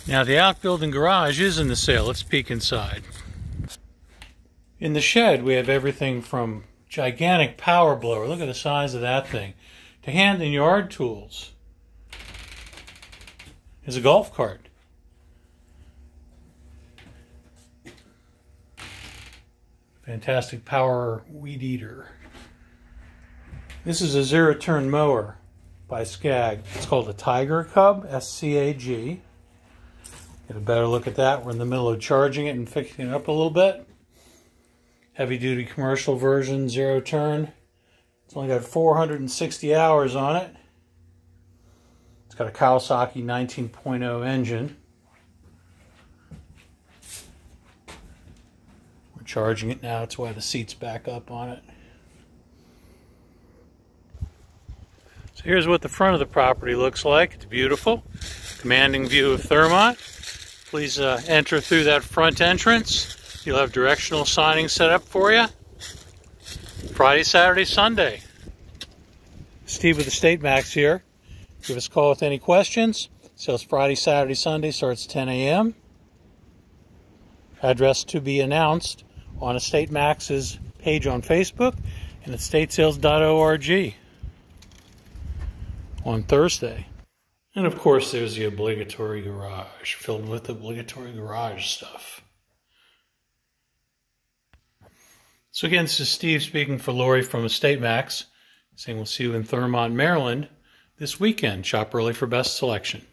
Now the outbuilding garage is in the sale. Let's peek inside. In the shed we have everything from gigantic power blower, look at the size of that thing, to hand and yard tools. There's a golf cart. Fantastic power weed eater. This is a zero-turn mower by Skag. It's called a Tiger Cub, S-C-A-G. Get a better look at that. We're in the middle of charging it and fixing it up a little bit. Heavy-duty commercial version, zero-turn. It's only got 460 hours on it. It's got a Kawasaki 19.0 engine. We're charging it now. That's why the seat's back up on it. So here's what the front of the property looks like. It's beautiful. Commanding view of Thermont. Please enter through that front entrance. You'll have directional signage set up for you. Friday, Saturday, Sunday. Steve with EstateMAX here. Give us a call with any questions. Sales Friday, Saturday, Sunday, starts 10 a.m. Address to be announced on EstateMAX's page on Facebook and at statesales.org on Thursday. And of course there's the obligatory garage, filled with obligatory garage stuff. So again, this is Steve speaking for Lori from EstateMAX, saying we'll see you in Thurmont, Maryland this weekend. Shop early for best selection.